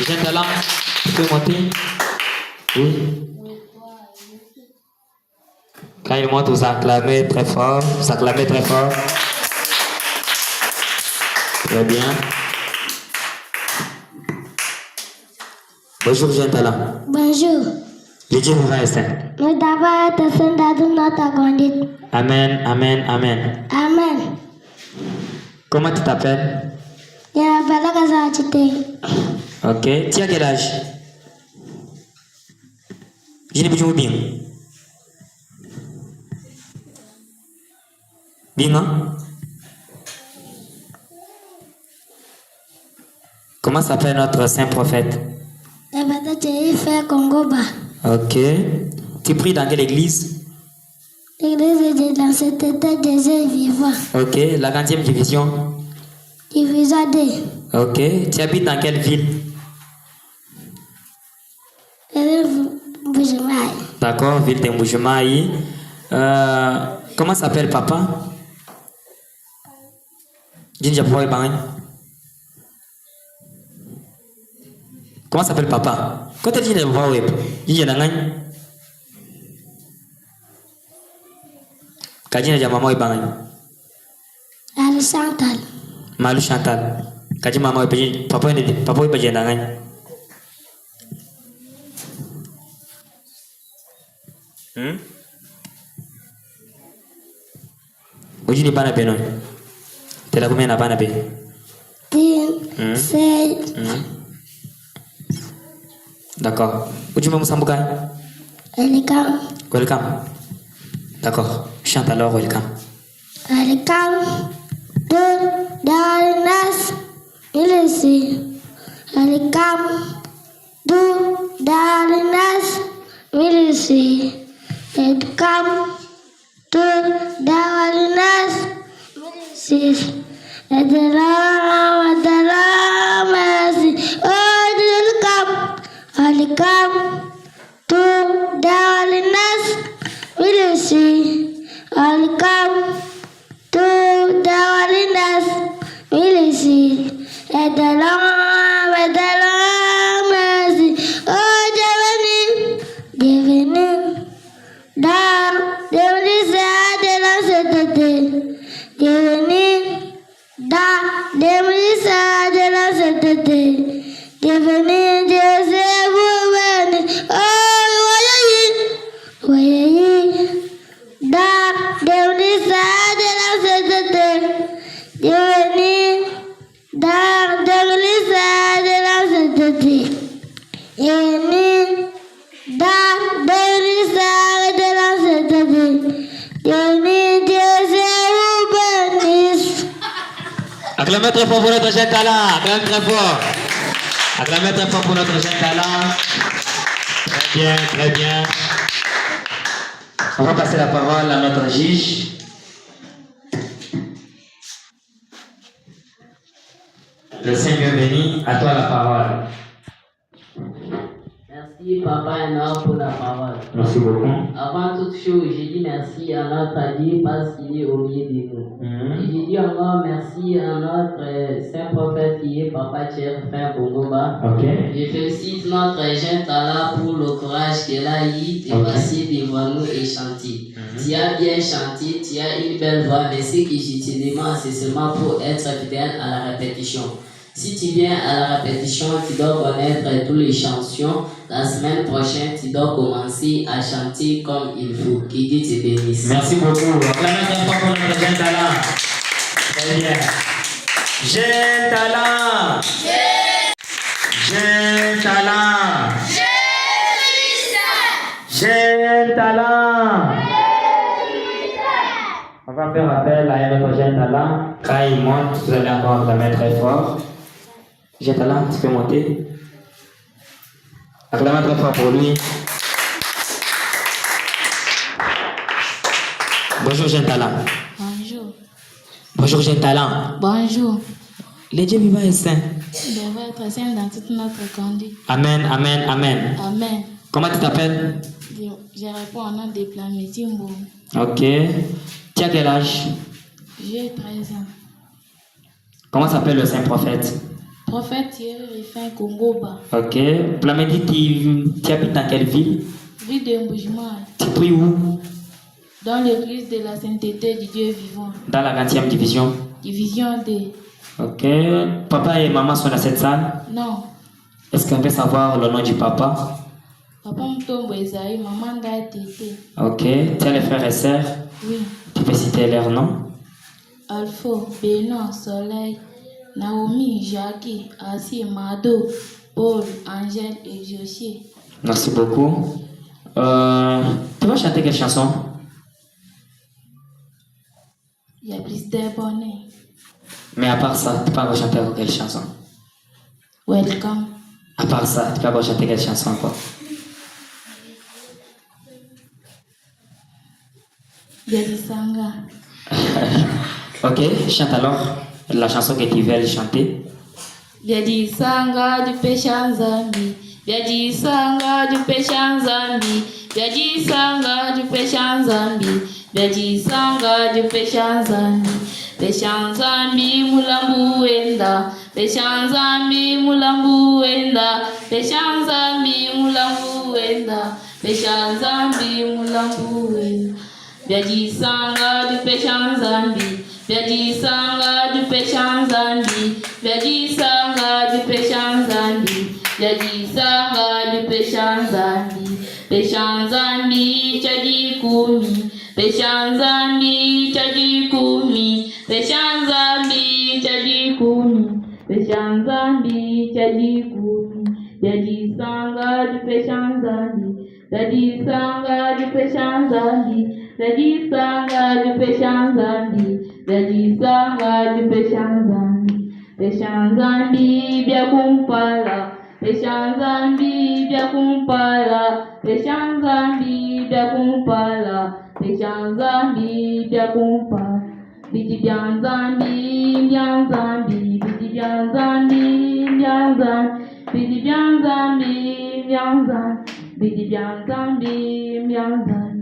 Jeune talent, tu peux monter? Oui. Quand il monte, vous acclamez très fort. Vous acclamez très fort. Très bien. Bonjour, jeune talent. Bonjour. Le Dieu vivant est saint. Nous d'abord être saint dans notre conduite. Amen, amen, amen. Amen. Comment tu t'appelles? Je m'appelle Kazachite. Ok. Tu as quel âge? Je n'ai pas bien. Bien, hein? Comment s'appelle notre saint prophète? Je m'appelle Fait Congoba. Ok. Tu pries dans quelle église? L'église de dans cet état des vivants. Ok. La 40e division? Division 2. Ok. Tu habites dans quelle ville? Boujumaï. D'accord, ville de Mbujimayi. Comment s'appelle papa? Jinja Boy Bang. Comment s'appelle papa? Quand tu dis Boy, Jinja Nangan. Kajina Jamama Bang. Ali Chantal. Malu Chantal. Kajima Mama Papa Papa Bajanangan. Ujini bana beno. Tela kumena bana be. Tin. C'est. D'accord. Ujima musambuka. Welcome. Welcome. D'accord. Chante alors welcome. Welcome to Darkness Ministry. Welcome to Darkness Ministry. Welcome to Darkness Ministry. At the Lord mercy. Oh, welcome to Darkness Ministry. Welcome to Darkness Ministry. At the Lord mercy. Oh, Devenu, da, devenu ça de la société. Devenu, da, devenu ça de la société. Devenu, Dieu c'est vous venez. Oh, voyez, da, devenu ça de la société. Devenu, da, devenu ça de la société. Devenu, da, devenu ça de la société. Devenu, Dieu c'est vous bénisse. Acclamez très fort pour notre jeune talent. Acclamez très fort. Acclamez très fort pour notre jeune talent. Très bien, très bien. On va passer la parole à notre juge. Le Seigneur béni, à toi la parole. Merci Papa et Noir pour la parole. Merci beaucoup. Avant toute chose, je dis merci à notre Dieu parce qu'il est au milieu de nous. Et je dis encore merci à notre saint prophète qui est Papa Tchèque Fin Bongoba. Ok. Je félicite notre jeune talent pour le courage qu'elle a eu de passer devant nous et chanter. Tu as bien chanté, tu as une belle voix, mais ce que je te demande, c'est seulement pour être fidèle à la répétition. Si tu viens à la répétition, tu dois connaître tous les chansons. La semaine prochaine, tu dois commencer à chanter comme il faut. Que Dieu te bénisse. Merci beaucoup. Acclamez très fort pour notre jeune talent. Très bien. Jeune talent. Jeune talent. Jeune talent. On va faire appel à un autre jeune talent. Quand il monte, vous allez encore acclamer très fort. Jeune talent, tu peux monter. Acclamez très fort pour lui. Bonjour jeune talent. Bonjour. Bonjour jeune talent. Bonjour. Le Dieu vivant est saint. Il devrait être saint dans toute notre conduite. Amen, amen, amen. Amen. Comment tu t'appelles? Je réponds au nom de Plamétimbo. Ok. Tu as quel âge? J'ai 13 ans. Comment s'appelle le saint prophète? Prophète Thierry Rifin Congoba. Ok. Plamedi, tu habites dans quelle ville? Ville de Mboujimai. Tu pries où? Dans l'église de la sainteté du Dieu vivant. Dans la 20e division. Division D. Ok. Papa et maman sont dans cette salle? Non. Est-ce qu'on peut savoir le nom du papa? Papa Mtombo Esaïe, maman Ndaï Tété. Ok. Tu as les frères et sœurs? Oui. Tu peux citer leurs noms? Alpha, Bénin, Soleil, Naomi, Jackie, Assi, Mado, Paul, Angèle et Josie. Merci beaucoup. Tu vas chanter quelle chanson? Il y a plus d'abonnés. Mais à part ça, tu peux encore chanter quelle chanson? Welcome. À part ça, tu peux encore chanter quelle chanson encore? Yadi Sanga. Ok, chante alors la chanson que tu veux chanter. Yadi Sanga du péché en Zambie. Yadi Sanga du péché en Zambie. Yadi Sanga du péché en Zambie. Yadi Sanga du péché en Zambie. Péché en Zambie, Mulambu Wenda. Péché en Zambie, Mulambu Wenda. Péché en Zambie, Mulambu Wenda. Péché en Zambie, Mulambu Wenda. Yadi Sanga du péché en Zambie. Yadi Sanga du péché en Zambie. Yadi Sanga du péché en Zambie. Yadi Sanga du péché en Zambie. Péché en Zambie, Tchadi Koumi. Péché en Zambie, Tchadi Koumi. Péché en Zambie, Tchadi Koumi. Péché en Zambie, Tchadi Koumi. Yadi Sanga du péché en Zambie. Yadi Sanga du péché en Zambie. Yadi Sanga du péché en Zambie. Yadi Sanga du péché en Zambie. Péché en Zambie, bien kumpala. Péché en Zambie, bien kumpala. Péché en Zambie, bien kumpala. Péché en Zambie, bien kumpala. Bidi bien Zambie, bien Zambie. Bidi bien Zambie, bien Zambie. Bidi bien Zambie, bien Zambie. Bidi bien Zambie, bien Zambie.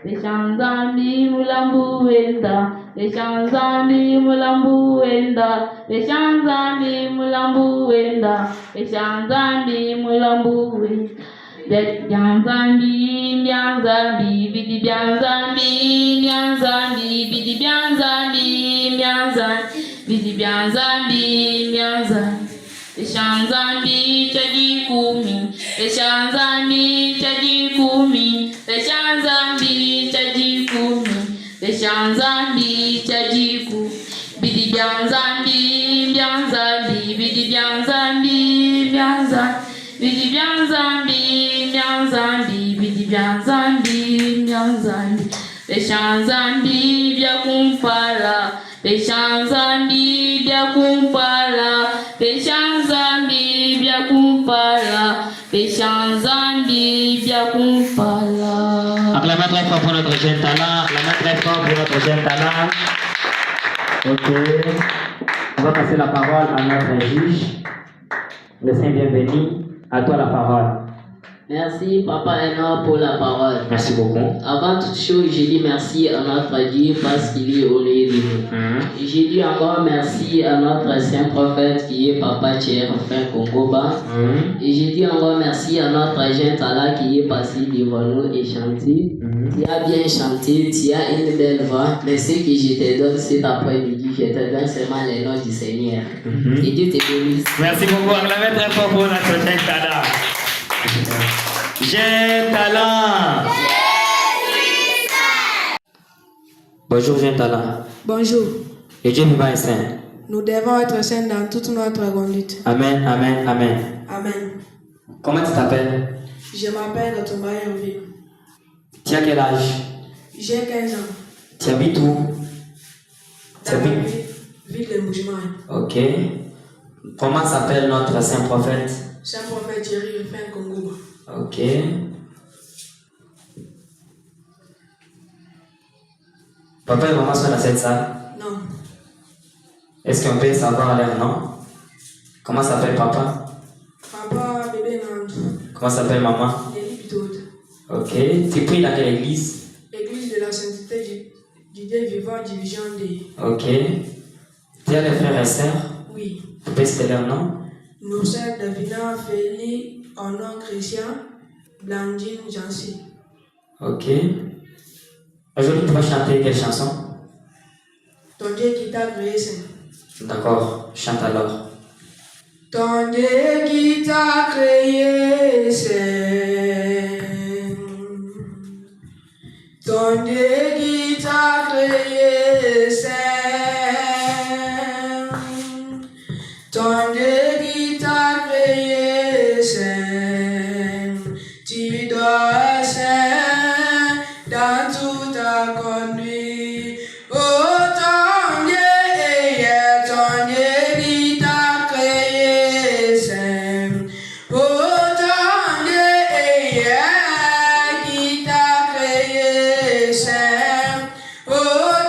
Péché en Zambie, Mulambu Wenda. Péché en Zambie, Mulambu Wenda. Péché en Zambie, Mulambu Wenda. Péché en Zambie, Mulambu Wenda. Bien Zambie, bien Zambie, bidi bien Zambie, bien Zambie, bidi bien Zambie, bien Zambie, bidi bien Zambie, bien Zambie. Péché en Zambie, Tchadi Koumi. Péché en Zambie, Tchadi Koumi. Péché en Zambie, Tchadi Koumi. Péché en Zambie, Tchadi Koumi. Bidi bien Zambie, bien Zambie, bidi bien Zambie, bien Zambie. Bidi bien Zambie, bien Zambie, bidi bien Zambie, bien Zambie. Péché en Zambie, bien kumpala. Péché en Zambie, bien kumpala. Péché en Zambie, bien kumpala. Péché en Zambie, bien kumpala. Acclamez très fort pour notre jeune talent. Acclamez très fort pour notre jeune talent. Ok. On va passer la parole à notre juge. Le Saint bienvenu. À toi la parole. Merci, Papa Enoch, pour la parole. Merci beaucoup. Avant toute chose, je dis merci à notre Dieu parce qu'il est au lieu de nous. Je dis encore merci à notre saint prophète qui est Papa Thierry Rifin Congoba. Et je dis encore merci à notre jeune talent qui est passé devant nous et chanté. Tu as bien chanté, tu as une belle voix. Mais ce que je te donne cet après-midi, je te donne seulement les noms du Seigneur. Et Dieu te bénisse. Merci beaucoup. Acclamez très fort pour notre jeune talent. Jeune talent. Bonjour jeune talent. Bonjour. Et Dieu vivant et saint. Nous devons être saints dans toute notre conduite. Amen, amen, amen. Amen. Comment tu t'appelles? Je m'appelle Tomaï Ovino. Tu as quel âge? J'ai 15 ans. Tu habites où? Tu Dans la habites? ville de Mboujimai. Ok. Comment s'appelle notre saint prophète? Saint prophète Thierry Rifin Congoba. Ok. Papa et maman sont dans cette salle. Non. Est-ce qu'on peut savoir leur nom? Comment s'appelle papa? Papa, bébé Nandou. Comment s'appelle maman? Nelly Bitoud. Ok. Tu pries dans quelle église? Église de la sainteté du Dieu vivant, division D. Ok. Tu as des frères et sœurs? Oui. Tu peux citer leur nom? Nourcette Davina Félix, Honor Christian, Blandine Jancy. Ok. Aujourd'hui, tu vas chanter quelle chanson? Ton Dieu qui t'a créé saint. D'accord, chante alors. Ton Dieu qui t'a créé saint. Ton Dieu qui t'a créé saint. Ton Dieu qui t'a créé saint. Tu dois être saint dans toute ta conduite. Oh, ton Dieu est ton Dieu qui t'a créé saint. Oh, ton Dieu est qui t'a créé saint. Oh,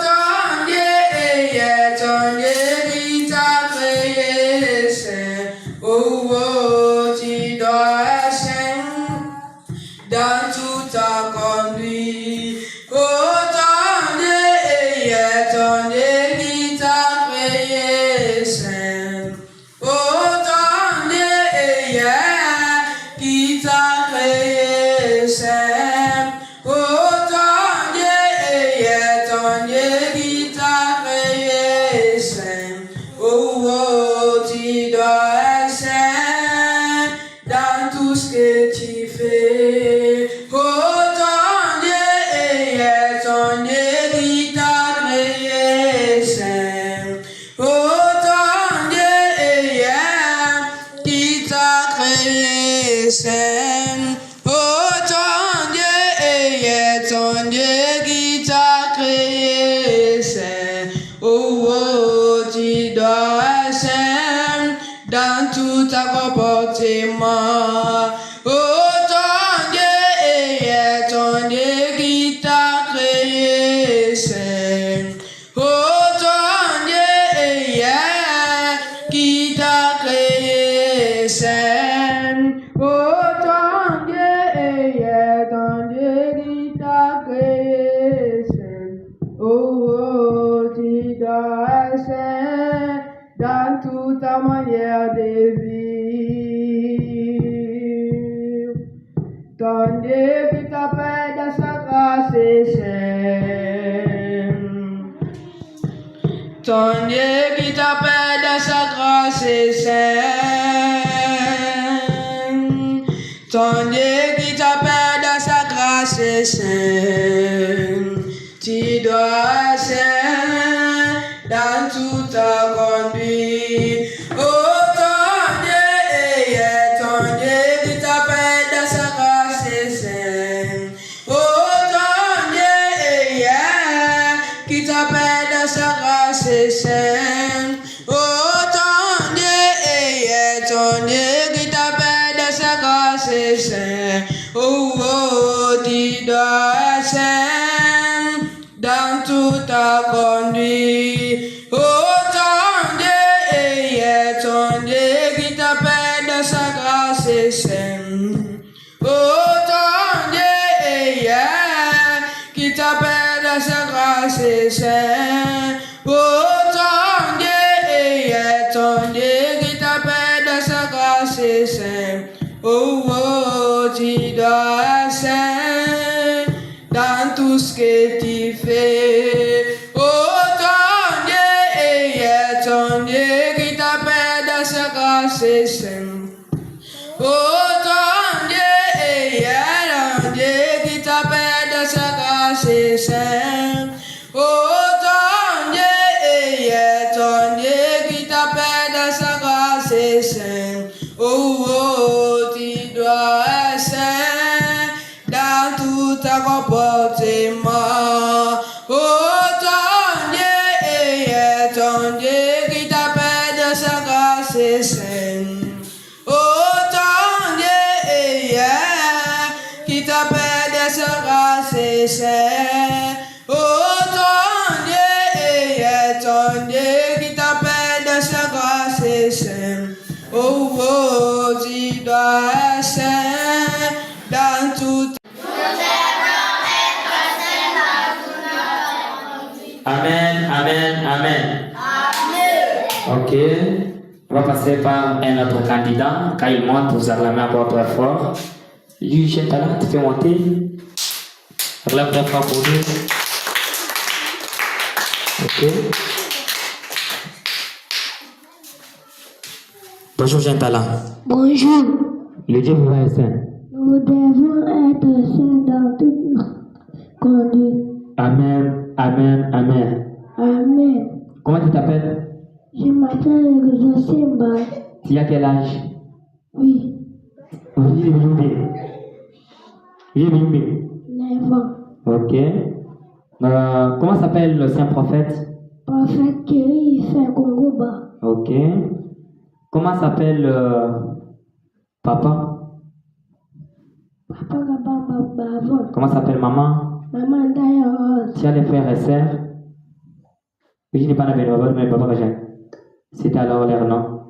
ton Dieu est ton Dieu qui t'a créé saint. Oh, oh, tu dois être saint dans toute ta conduite. Oh, ton Dieu est ton Dieu qui t'a créé saint. Oh, ton Dieu est qui t'a créé saint. Oh, ton Dieu est ton Dieu qui t'a créé saint. Oh, oh, tu dois être saint dans tout ce que tu fais. Oh, ton Dieu est ton Dieu qui t'a créé saint. Oh, ton Dieu est qui t'a créé saint. Oh, ton Dieu est ton Dieu qui t'a créé saint. Oh, oh, tu dois être saint dans tout ta comportement. Oh, ton Dieu est ton Dieu qui t'a créé saint. Oh, ton Dieu est qui t'a créé saint. Oh, ton Dieu est ton Dieu qui t'a créé saint. Oh, oh, tu dois être saint dans toute ta manière de vivre. Ton Dieu qui t'appelle dans sa grâce est saint. Ton Dieu qui t'appelle dans sa grâce est saint. Ton Dieu qui t'appelle dans sa grâce est saint. Tu dois être saint dans toute ta conduite. Oh, ton Dieu est ton Dieu qui t'appelle dans sa grâce est saint. Oh, ton Dieu est qui t'appelle dans sa grâce est saint. Oh, ton Dieu est ton Dieu qui t'appelle dans sa grâce est saint. Oh, oh, tu dois être saint dans toute ta conduite. Oh, ton Dieu est ton Dieu qui t'appelle dans sa grâce est saint. Oh, ton Dieu est qui t'appelle dans sa grâce est saint. Oh, ton Dieu est ton Dieu qui t'appelle dans sa grâce est saint. Oh, oh, tu dois être saint dans tout ce que tu fais. Oh, ton Dieu est ton Dieu qui t'appelle dans sa grâce est saint. Oh, ton Dieu est ton Dieu qui t'appelle dans sa grâce est saint. Oh, ton Dieu est ton Dieu qui t'appelle dans sa grâce est saint. Oh, oh, tu dois être saint dans tout ta comportement. Oh, ton Dieu est ton Dieu qui t'appelle dans sa grâce est saint. Oh, ton Dieu est qui t'appelle dans sa grâce est saint. Oh, ton Dieu est ton Dieu qui t'appelle dans sa grâce est saint. Oh, oh, tu dois être saint dans tout. Amen, amen, amen. Ok. On va passer. passer par un autre candidat. Quand il monte, vous acclamez encore très fort. Lui, jeune talent, tu fais monter. Acclame très fort pour lui. Ok. Bonjour, jeune talent. Bonjour. Le Dieu vivant est saint. Nous devons être saints dans toute notre conduite. Amen, amen, amen. Amen. Comment tu t'appelles? Je m'appelle Exosimba. Tu as quel âge? Oui, Oui, oui. 9 ans. Ok. Comment s'appelle le saint prophète? Prophète Kéry fait Congoba. Ok. Comment s'appelle papa? Papa Gabamba Bavon. Comment s'appelle maman? Maman Daya Rose. Tu as des frères et sœurs? Je n'ai pas la belle mais papa Gajan. C'est alors leur nom.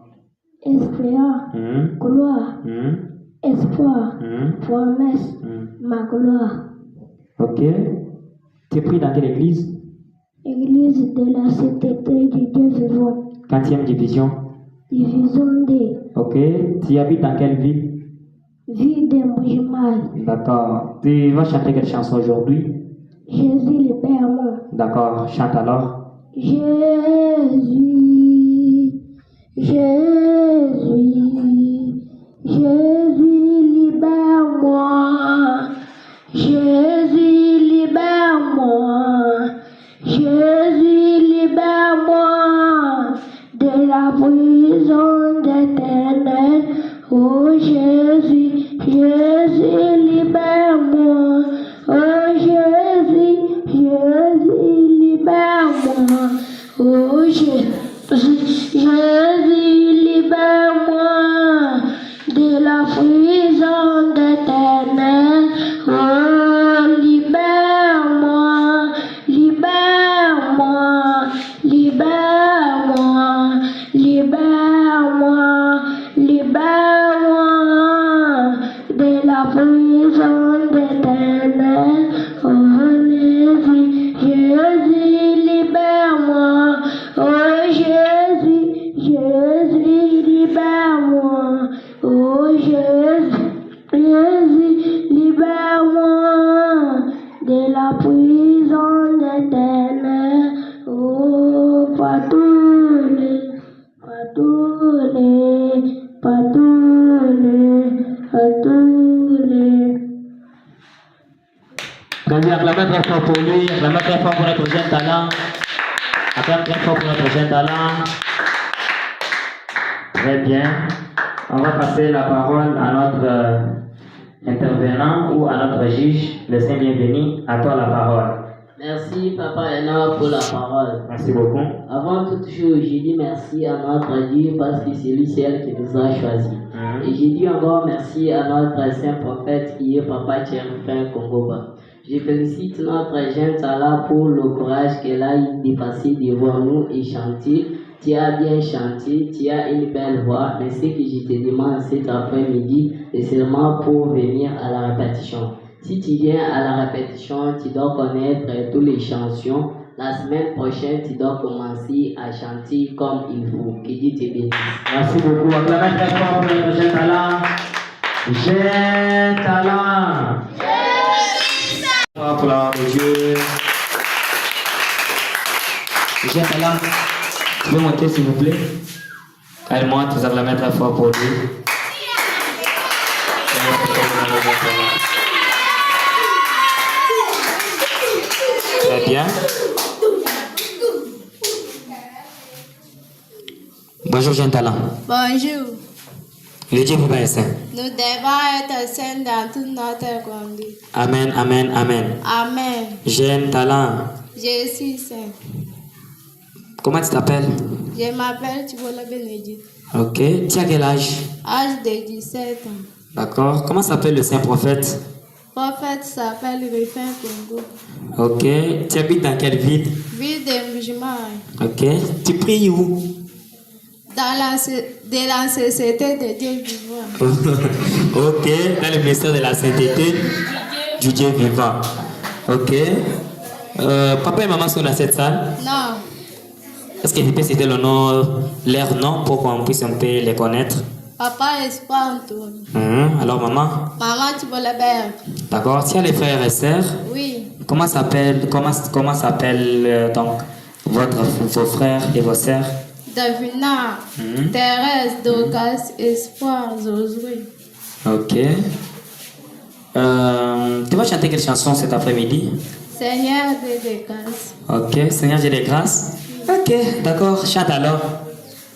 Espérance. Gloire. Espoir. Promesse. Ma gloire. Ok. Tu es pris dans quelle église? Église de la CTT du Dieu vivant. 4e division. Division D. Ok. Tu habites dans quelle ville? Ville de Moujimal. D'accord. Tu vas chanter quelle chanson aujourd'hui? Jésus libère-moi. D'accord. Chante alors. Jésus, Jésus, Jésus libère-moi. Jésus libère-moi. Jésus libère-moi de la prison d'éternel. Oh Jésus, Jésus libère-moi. Oh Jésus, Jésus libère-moi. Oh Jésus, Jésus libère-moi de la prison d'éternel. Oh libère-moi, libère-moi, libère-moi, libère-moi, libère-moi de la prison d'éternel. Oh Jésus, Jésus libère-moi. Oh Jésus, Jésus libère-moi. Oh Jésus, Jésus libère-moi de la prison d'éternel. Oh Patoule, Patoule, Patoule, Patoule. Vas-y, acclamez très fort pour lui, acclamez très fort pour notre jeune talent. Acclamez très fort pour notre jeune talent. Très bien. On va passer la parole à notre intervenant ou à notre juge. Le Saint bienvenu, à toi la parole. Merci, Papa Enoch, pour la parole. Merci beaucoup. Avant toute chose, je dis merci à notre Dieu parce que c'est lui seul qui nous a choisis. Et je dis encore merci à notre saint prophète qui est Papa Tcherfin Congoba. Je félicite notre jeune Tala pour le courage qu'elle a eu de passer devant nous et chanter. Tu as bien chanté, tu as une belle voix, mais ce que je te demande cet après-midi, c'est seulement pour venir à la répétition. Si tu viens à la répétition, tu dois connaître toutes les chansons. La semaine prochaine, tu dois commencer à chanter comme il faut. Que Dieu te bénisse. Merci beaucoup. Acclamez très fort pour notre jeune talent. Jeune talent. Pour la gloire de Dieu. Jeune talent. Tu peux monter s'il vous plaît? Quand il monte, vous acclamez très fort pour lui. Très bien. Bonjour jeune talent. Bonjour. Le Dieu vous est saint. Nous devons être saints dans toute notre conduite. Amen, amen, amen. Amen. Jeune talent. Je suis saint. Comment tu t'appelles? Je m'appelle Thibola Bénédicte. Ok. Tu as quel âge? Âge de 17 ans. D'accord. Comment s'appelle le saint prophète? Prophète s'appelle Rufin Congo. Ok. Tu habites dans quelle ville? Ville de Moujimal. Ok. Tu pries où? Dans la CCT de Dieu vivant. Ok. Dans le ministère de la sainteté du Dieu vivant. Ok. Papa et maman sont dans cette salle? Non. Est-ce que tu peux citer leur nom pour qu'on puisse un peu les connaître? Papa Espoir Antoine. Alors maman? Maman Thibault-Lebert. D'accord. Tu as les frères et sœurs? Oui. Comment s'appellent donc vos frères et vos sœurs? Davina, Thérèse, Dorcas, Espoir, Josué. Ok. Tu vas chanter quelle chanson cet après-midi? Seigneur des grâces. Ok. Seigneur, j'ai des grâces. Ok, d'accord. Chante alors.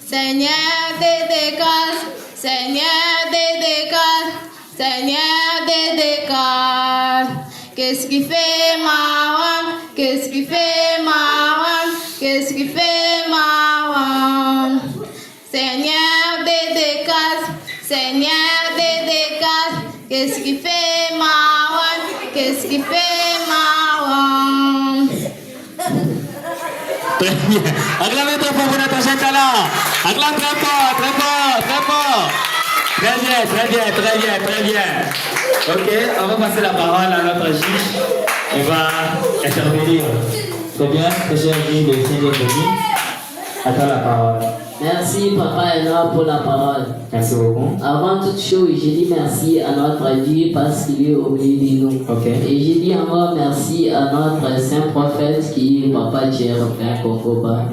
Seigneur des grâces, Seigneur des grâces, Seigneur des grâces. Qu'est-ce qui fait Marwan? Qu'est-ce qui fait Marwan? Qu'est-ce qui fait Marwan? Seigneur des grâces, Seigneur des grâces. Qu'est-ce qui fait Marwan? Qu'est-ce qui fait Marwan? Très bien. Acclamez très fort pour notre jeune talent. Acclame très fort, très fort, très fort. Très bien, très bien, très bien, très bien. Ok, on va passer la parole à notre juge. On va intervenir. Très bien, très cher juge de Saint-Denis. Attends la parole. Merci, Papa Enoch, pour la parole. Merci beaucoup. Avant toute chose, je dis merci à notre Dieu parce qu'il est au milieu de nous. Ok. Et je dis encore merci à notre saint prophète qui est Papa Djerobin Kokoba.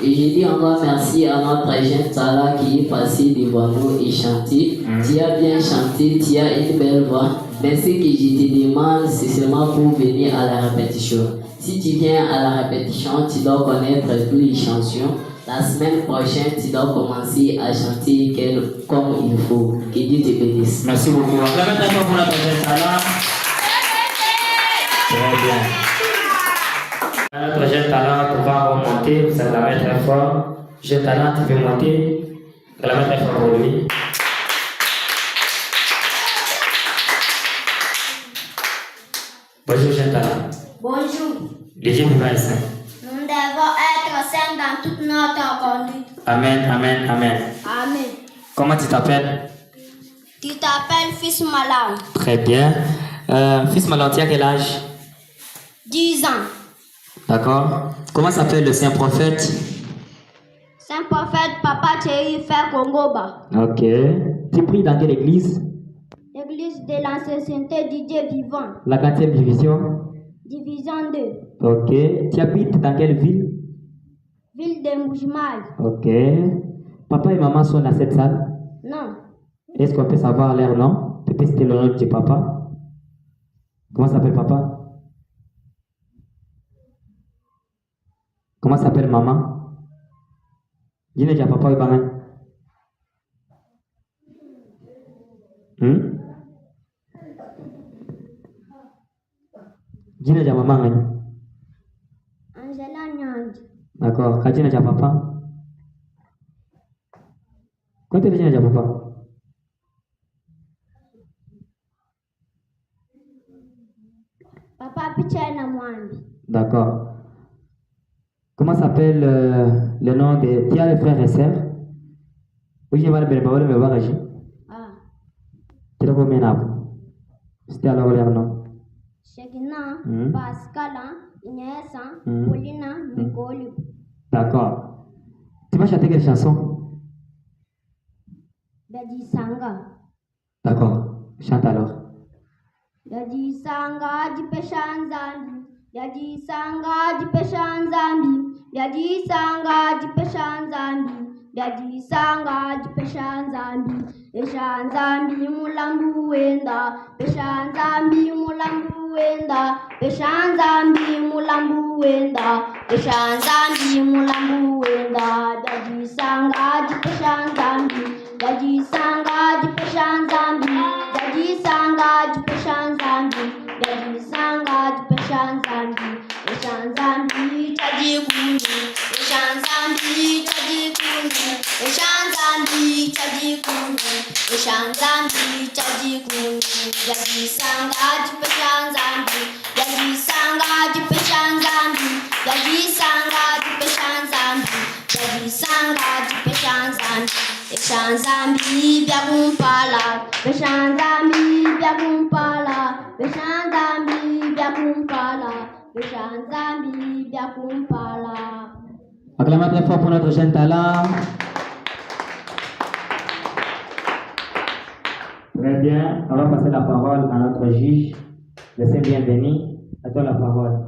Et je dis encore merci à notre jeune Tala qui est passé devant nous et chanté. Tu as bien chanté, tu as une belle voix. Mais ce que je te demande, c'est seulement pour venir à la répétition. Si tu viens à la répétition, tu dois connaître toutes les chansons. La semaine prochaine, tu dois commencer à chanter comme il faut. Que Dieu te bénisse. Merci beaucoup. Acclamez très fort pour notre jeune talent. Très bien. Notre jeune talent, tu vas remonter, vous acclamez très fort. Jeune talent, tu peux monter. Acclamez très fort pour lui. Bonjour, jeune talent. Bonjour. Les dieux vivants et saints. Nous devons être saints dans toute notre conduite. Amen, amen, amen. Amen. Comment tu t'appelles? Tu t'appelles Fils Malin. Très bien. Fils Malin, tu as quel âge? 10 ans. D'accord. Comment s'appelle le saint prophète? Saint prophète Papa Thierry Fer Congoba. Ok. Tu pries dans quelle église? L'église de l'ancien-sainteté du Dieu vivant. La 4e division? Division 2. Ok. Tu habites dans quelle ville? Ville de Moujmaï. Ok. Papa et maman sont dans cette salle? Non. Est-ce qu'on peut savoir leur nom? Tu peux citer le nom de papa? Comment s'appelle papa? Comment s'appelle maman? Dis-le déjà papa et maman. Dis-le déjà maman. Angela Nyand. D'accord. Quand dis-le déjà papa? Quand tu dis déjà papa? Papa Pichana Mwambi. D'accord. Comment s'appelle le nom de... Tu as les frères et sœurs? Oui, je vais le faire, mais va agir. Ah. Tu as combien d'abord? C'était alors leur nom. Shekina, Pascala, Inès, Paulina, Nicole. D'accord. Tu vas chanter quelle chanson? Bedi Sanga. D'accord. Chante alors. Bedi Sanga, di Peshanzambi. Bedi Sanga, di Peshanzambi. Bedi Sanga, di Peshanzambi. Bedi Sanga, di Peshanzambi. Peshanzambi mulambu wenda. Peshanzambi mulambu wenda. Peshanzambi mulambu wenda. Peshanzambi mulambu wenda. Bedi Sanga, di Peshanzambi. Bedi Sanga, di Peshanzambi. Bedi Sanga, di Peshanzambi. Bedi Sanga, di Peshanzambi. Peshanzambi tadi kundu. Peshanzambi tadi kundu. Peshanzambi tadi kundu. Peshanzambi tadi kundu. Bedi Sanga, di Peshanzambi. Bedi Sanga, di Peshanzambi. Bedi Sanga, di Peshanzambi. Bedi Sanga, di Peshanzambi. Peshanzambi byakumpala. Peshanzambi byakumpala. Peshanzambi byakumpala. Peshanzambi byakumpala. Acclamez très fort pour notre jeune talent. Très bien. On va passer la parole à notre juge. Le Saint-Bienvenu. À toi la parole.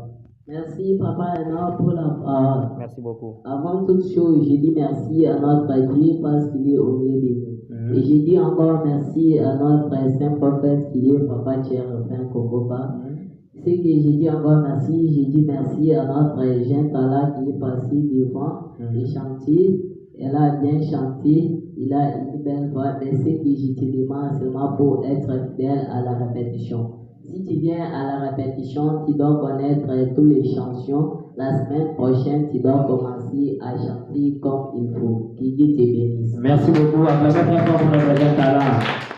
Merci, Papa Ena, pour la parole. Merci beaucoup. Avant toute chose, je dis merci à notre Dieu parce qu'il est au milieu de nous. Et je dis encore merci à notre saint prophète qui est Papa Tchérifin Kokoba. C'est que je dis encore merci, je dis merci à notre jeune Tala qui est passé devant et chanté. Elle a bien chanté, il a une belle voix, mais c'est que je te demande seulement pour être fidèle à la répétition. Si tu viens à la répétition, tu dois connaître toutes les chansons. La semaine prochaine, tu dois commencer à chanter comme il faut. Que Dieu te bénisse. Merci beaucoup. Acclamez très fort pour notre jeune talent.